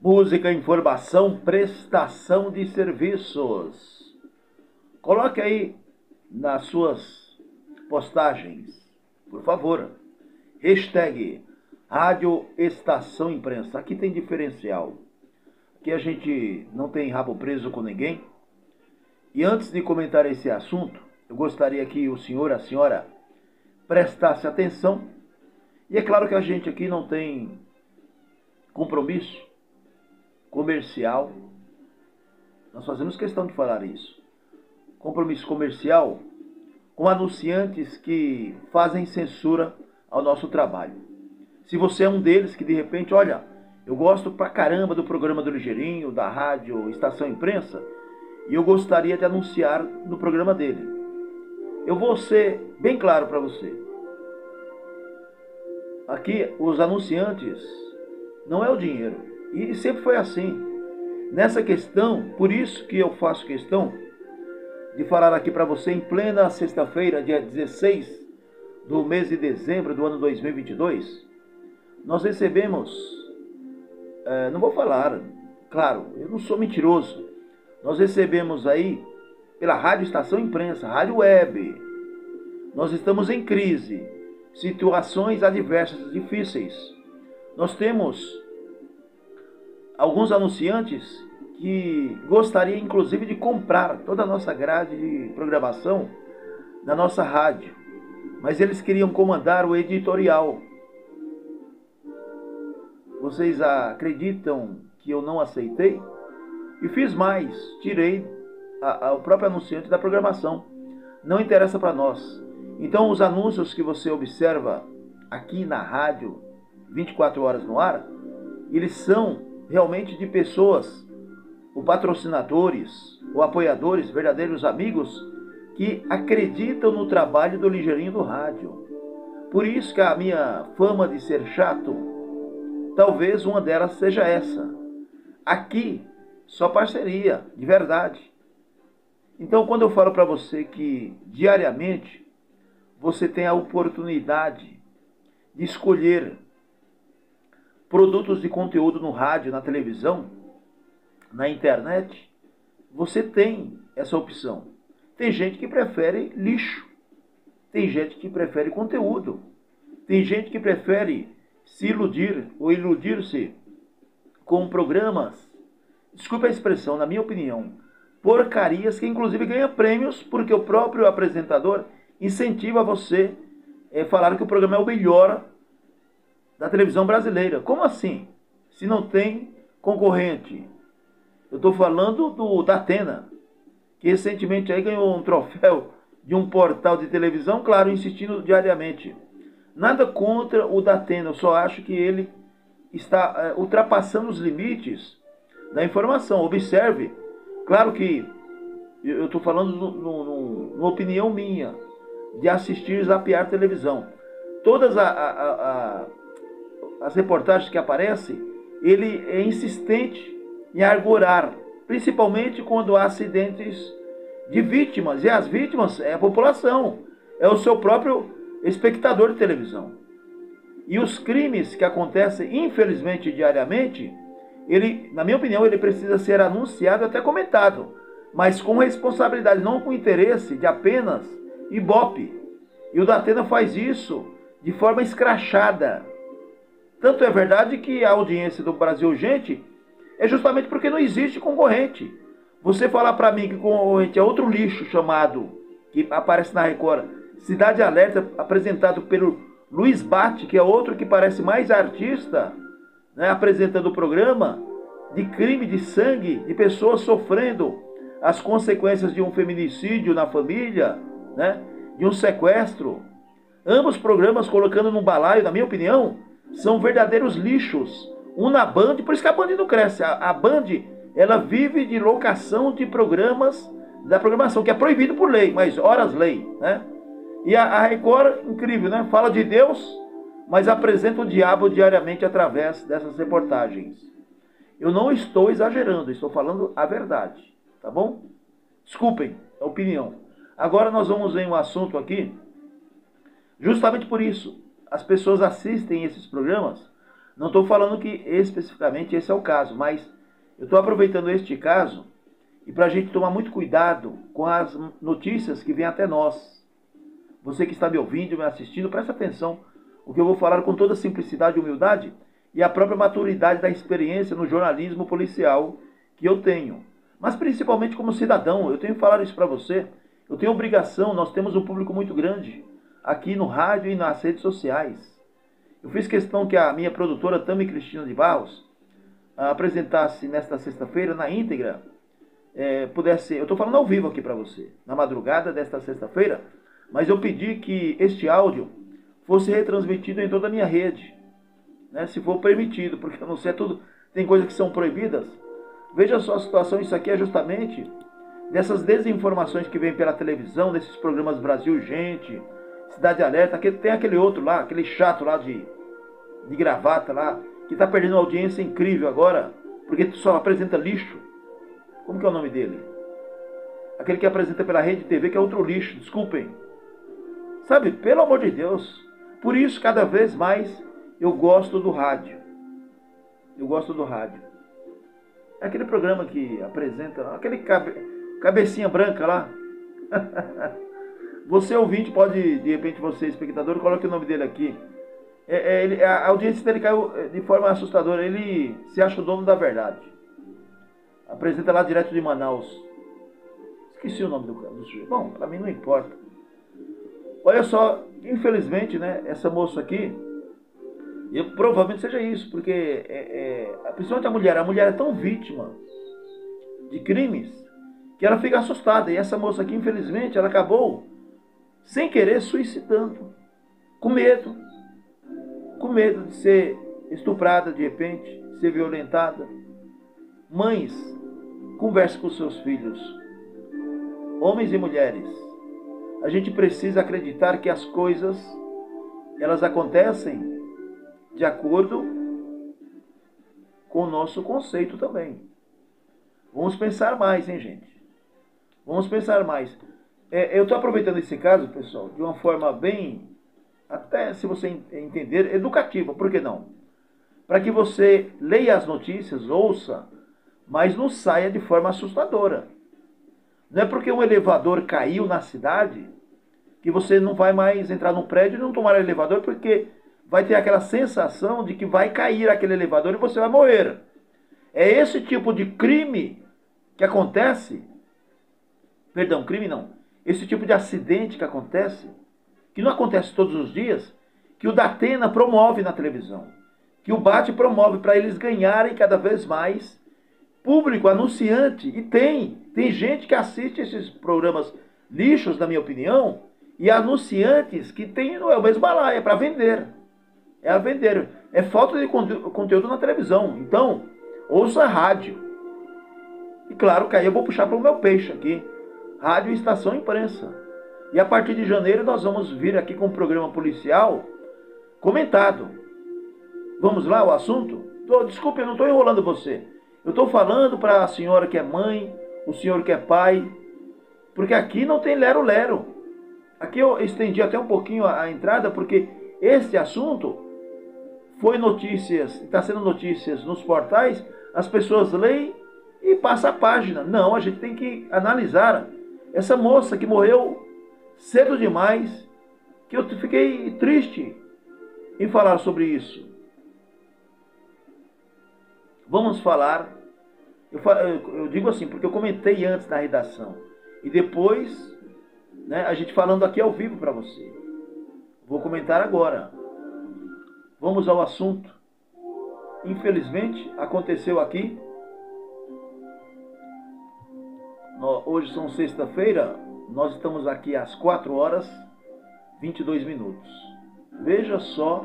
Música, informação, prestação de serviços. Coloque aí nas suas postagens, por favor, hashtag Rádio Estação Imprensa. Aqui tem diferencial. Aqui a gente não tem rabo preso com ninguém. E antes de comentar esse assunto, eu gostaria que o senhor, a senhora, prestasse atenção. E é claro que a gente aqui não tem compromisso comercial. Nós fazemos questão de falar isso. Compromisso comercial com anunciantes que fazem censura ao nosso trabalho. Se você é um deles que de repente, olha, eu gosto pra caramba do programa do Ligeirinho, da rádio Estação Imprensa, e eu gostaria de anunciar no programa dele. Eu vou ser bem claro para você. Aqui, os anunciantes não é o dinheiro. E sempre foi assim. Nessa questão, por isso que eu faço questão de falar aqui para você em plena sexta-feira, dia 16 do mês de dezembro do ano 2022, nós recebemos, não vou falar, claro, eu não sou mentiroso, nós recebemos aí pela Rádio Estação Imprensa, Rádio Web, nós estamos em crise, situações adversas, difíceis. Nós temos alguns anunciantes que gostariam inclusive de comprar toda a nossa grade de programação na nossa rádio, mas eles queriam comandar o editorial. Vocês acreditam que eu não aceitei? E fiz mais, tirei o próprio anunciante da programação. Não interessa para nós. Então os anúncios que você observa aqui na rádio 24 horas no ar, eles são realmente de pessoas, ou patrocinadores, ou apoiadores, verdadeiros amigos, que acreditam no trabalho do Ligeirinho do rádio. Por isso que a minha fama de ser chato, talvez uma delas seja essa. Aqui, só parceria, de verdade. Então, quando eu falo para você que diariamente você tem a oportunidade de escolher produtos de conteúdo no rádio, na televisão, na internet, você tem essa opção. Tem gente que prefere lixo, tem gente que prefere conteúdo, tem gente que prefere se iludir ou iludir-se com programas, desculpe a expressão, na minha opinião, porcarias que inclusive ganham prêmios porque o próprio apresentador incentiva você a falar que o programa é o melhor da televisão brasileira. Como assim? Se não tem concorrente. Eu estou falando do Datena, que recentemente aí ganhou um troféu de um portal de televisão, claro, insistindo diariamente. Nada contra o Datena, eu só acho que ele está ultrapassando os limites da informação. Observe, claro que eu estou falando numa opinião minha, de assistir zapear televisão. Todas as reportagens que aparecem, ele é insistente em argorar, principalmente quando há acidentes de vítimas, e as vítimas é a população, é o seu próprio espectador de televisão. E os crimes que acontecem, infelizmente, diariamente, ele, na minha opinião, ele precisa ser anunciado, até comentado, mas com responsabilidade, não com interesse de apenas ibope. E o Datena faz isso de forma escrachada. Tanto é verdade que a audiência do Brasil Urgente é justamente porque não existe concorrente. Você falar para mim que concorrente é outro lixo chamado, que aparece na Record, Cidade Alerta, apresentado pelo Luiz Bate, que é outro que parece mais artista, né, apresentando o programa, de crime, de sangue, de pessoas sofrendo as consequências de um feminicídio na família, né, de um sequestro. Ambos programas colocando num balaio, na minha opinião, são verdadeiros lixos. Um na Band, por isso que a Band não cresce. A Band, ela vive de locação de programas, da programação, que é proibido por lei, mas horas lei, né? E a Record, incrível, né? Fala de Deus, mas apresenta o diabo diariamente através dessas reportagens. Eu não estou exagerando, estou falando a verdade, tá bom? Desculpem, é opinião. Agora nós vamos em um assunto aqui, justamente por isso, as pessoas assistem esses programas Não estou falando que especificamente esse é o caso, mas eu estou aproveitando este caso e para a gente tomar muito cuidado com as notícias que vêm até nós. Você que está me ouvindo, me assistindo, presta atenção. O que eu vou falar com toda simplicidade e humildade e a própria maturidade da experiência no jornalismo policial que eu tenho. Mas principalmente como cidadão, eu tenho que falar isso para você. Eu tenho obrigação, nós temos um público muito grande aqui no rádio e nas redes sociais. Eu fiz questão que a minha produtora, Tami Cristina de Barros, apresentasse nesta sexta-feira, na íntegra, pudesse... Eu estou falando ao vivo aqui para você, na madrugada desta sexta-feira, mas eu pedi que este áudio fosse retransmitido em toda a minha rede, né, se for permitido, porque eu não sei, tudo, tem coisas que são proibidas. Veja só a situação, isso aqui é justamente dessas desinformações que vêm pela televisão, desses programas Brasil Gente, Cidade Alerta, tem aquele outro lá, aquele chato lá de gravata lá, que está perdendo uma audiência incrível agora, porque só apresenta lixo. Como que é o nome dele? Aquele que apresenta pela Rede TV, que é outro lixo, desculpem. Sabe, pelo amor de Deus. Por isso, cada vez mais, eu gosto do rádio. Eu gosto do rádio. É aquele programa que apresenta, aquele cabecinha branca lá. Você ouvinte pode, de repente você espectador, coloque o nome dele aqui. A audiência dele caiu de forma assustadora. Ele se acha o dono da verdade. Apresenta lá direto de Manaus. Esqueci o nome do sujeito. Bom, pra mim não importa. Olha só, infelizmente, né, essa moça aqui, provavelmente seja isso, porque principalmente a mulher é tão vítima de crimes que ela fica assustada. E essa moça aqui, infelizmente, ela acabou sem querer suicidando, com medo de ser estuprada de repente, ser violentada. Mães, converse com seus filhos, homens e mulheres. A gente precisa acreditar que as coisas, elas acontecem de acordo com o nosso conceito também. Vamos pensar mais, hein, gente? Vamos pensar mais. Eu estou aproveitando esse caso, pessoal, de uma forma bem, até se você entender, educativa, por que não? Para que você leia as notícias, ouça, mas não saia de forma assustadora. Não é porque um elevador caiu na cidade que você não vai mais entrar no prédio e não tomar elevador, porque vai ter aquela sensação de que vai cair aquele elevador e você vai morrer. É esse tipo de crime que acontece, perdão, crime não, esse tipo de acidente que acontece, que não acontece todos os dias, que o Datena promove na televisão, que o BAT promove para eles ganharem cada vez mais público, anunciante. E tem gente que assiste esses programas lixos, na minha opinião, e anunciantes que tem o mesmo balaio, é para vender. É a vender. É falta de conteúdo na televisão. Então, ouça rádio. E claro que aí eu vou puxar para o meu peixe aqui. Rádio e estação imprensa. E a partir de janeiro nós vamos vir aqui com um programa policial comentado. Vamos lá, o assunto? Desculpe, eu não estou enrolando você. Eu estou falando para a senhora que é mãe, o senhor que é pai, porque aqui não tem lero-lero. Aqui eu estendi até um pouquinho a entrada, porque esse assunto foi notícias, está sendo notícias nos portais, as pessoas leem e passam a página. Não, a gente tem que analisar. Essa moça que morreu cedo demais, que eu fiquei triste em falar sobre isso. Vamos falar, eu digo assim, porque eu comentei antes na redação, e depois, né, a gente falando aqui ao vivo para você. Vou comentar agora. Vamos ao assunto. Infelizmente, aconteceu aqui, hoje são sexta-feira, nós estamos aqui às 4 horas 22 minutos. Veja só.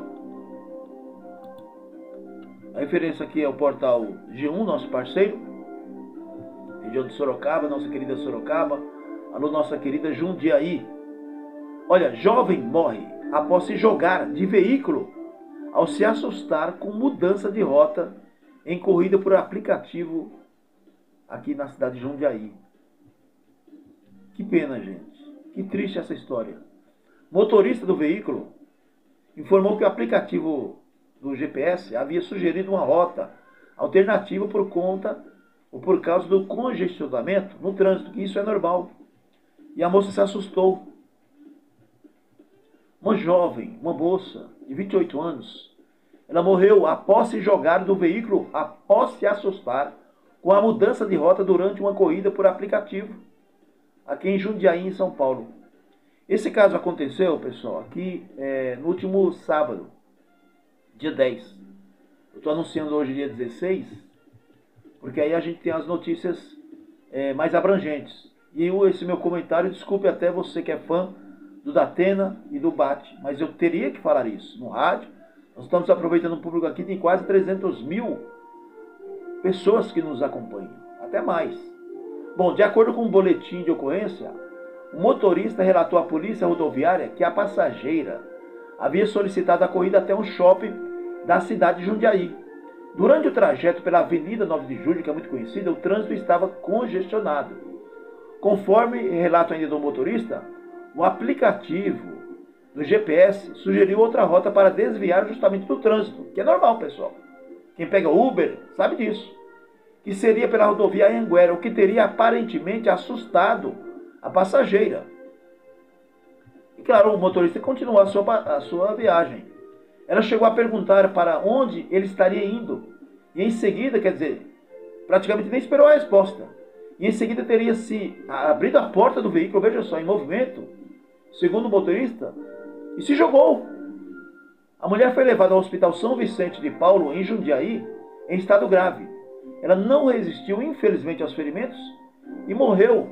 A referência aqui é o portal G1, nosso parceiro, região de Sorocaba, nossa querida Sorocaba. Alô, nossa querida Jundiaí. Olha, jovem morre após se jogar de veículo ao se assustar com mudança de rota em corrida por aplicativo aqui na cidade de Jundiaí. Que pena, gente. Que triste essa história. Motorista do veículo informou que o aplicativo do GPS havia sugerido uma rota alternativa por conta ou por causa do congestionamento no trânsito, que isso é normal. E a moça se assustou. Uma jovem, uma moça de 28 anos, ela morreu após se jogar do veículo, após se assustar com a mudança de rota durante uma corrida por aplicativo, aqui em Jundiaí, em São Paulo. Esse caso aconteceu, pessoal, aqui no último sábado, dia 10. Eu estou anunciando hoje dia 16, porque aí a gente tem as notícias mais abrangentes. E esse meu comentário, desculpe até você que é fã do Datena e do Bate, mas eu teria que falar isso no rádio. Nós estamos aproveitando o público aqui, tem quase 300 mil pessoas que nos acompanham, até mais. Bom, de acordo com um boletim de ocorrência, o motorista relatou à polícia rodoviária que a passageira havia solicitado a corrida até um shopping da cidade de Jundiaí. Durante o trajeto pela Avenida 9 de Julho, que é muito conhecida, o trânsito estava congestionado. Conforme relato ainda do motorista, o aplicativo do GPS sugeriu outra rota para desviar justamente do trânsito, que é normal, pessoal. Quem pega Uber sabe disso. Que seria pela rodovia Anhanguera, o que teria aparentemente assustado a passageira. E claro, o motorista continuou a sua viagem. Ela chegou a perguntar para onde ele estaria indo. E em seguida, quer dizer, praticamente nem esperou a resposta. E em seguida teria se abrido a porta do veículo, veja só, em movimento, segundo o motorista, e se jogou. A mulher foi levada ao Hospital São Vicente de Paulo, em Jundiaí, em estado grave. Ela não resistiu, infelizmente, aos ferimentos e morreu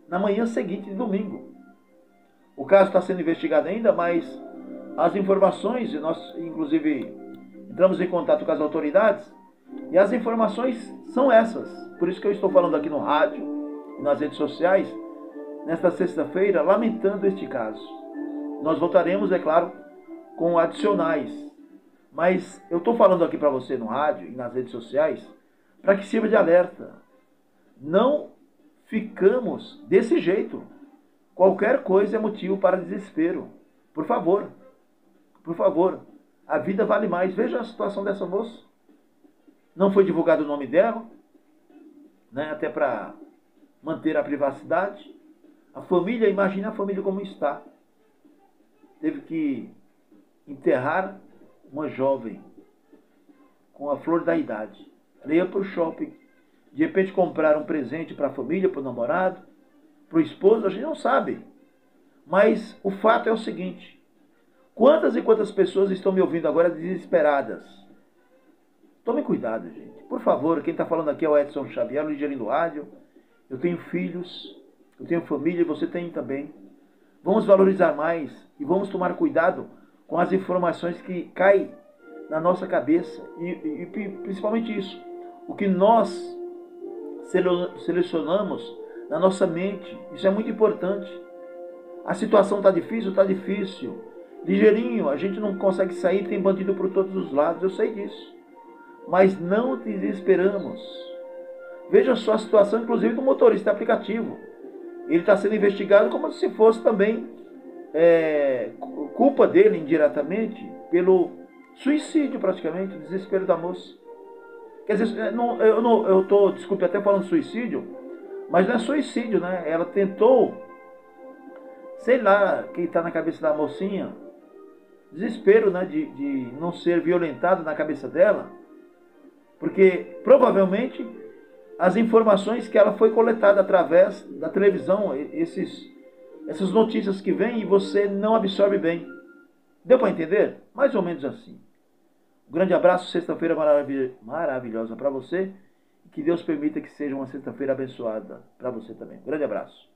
na manhã seguinte de domingo. O caso está sendo investigado ainda, mas as informações, nós inclusive entramos em contato com as autoridades, e as informações são essas. Por isso que eu estou falando aqui no rádio e nas redes sociais, nesta sexta-feira, lamentando este caso. Nós voltaremos, é claro, com adicionais. Mas eu estou falando aqui para você no rádio e nas redes sociais para que sirva de alerta. Não ficamos desse jeito. Qualquer coisa é motivo para desespero. Por favor. Por favor. A vida vale mais. Veja a situação dessa moça. Não foi divulgado o nome dela, né, até para manter a privacidade. A família, imagina a família como está. Teve que enterrar uma jovem com a flor da idade. Ela ia para o shopping, de repente comprar um presente para a família, para o namorado, para o esposo, a gente não sabe. Mas o fato é o seguinte: quantas e quantas pessoas estão me ouvindo agora desesperadas? Tome cuidado, gente. Por favor, quem está falando aqui é o Edson Xavier, Ligeirinho do Rádio. Eu tenho filhos, eu tenho família e você tem também. Vamos valorizar mais e vamos tomar cuidado com as informações que caem na nossa cabeça. E principalmente isso, o que nós selecionamos na nossa mente. Isso é muito importante. A situação está difícil? Está difícil. Ligeirinho, a gente não consegue sair, tem bandido por todos os lados, eu sei disso. Mas não desesperamos. Veja só a situação, inclusive, do motorista de aplicativo. Ele está sendo investigado como se fosse também culpa dele, indiretamente, pelo suicídio, praticamente, o desespero da moça. Quer dizer, eu estou, desculpe, até falando suicídio, mas não é suicídio, né? Ela tentou, sei lá, quem está na cabeça da mocinha, desespero, né, de não ser violentado na cabeça dela, porque provavelmente as informações que ela foi coletada através da televisão, essas notícias que vêm e você não absorve bem. Deu para entender? Mais ou menos assim. Um grande abraço, sexta-feira maravilhosa para você. E que Deus permita que seja uma sexta-feira abençoada para você também. Um grande abraço.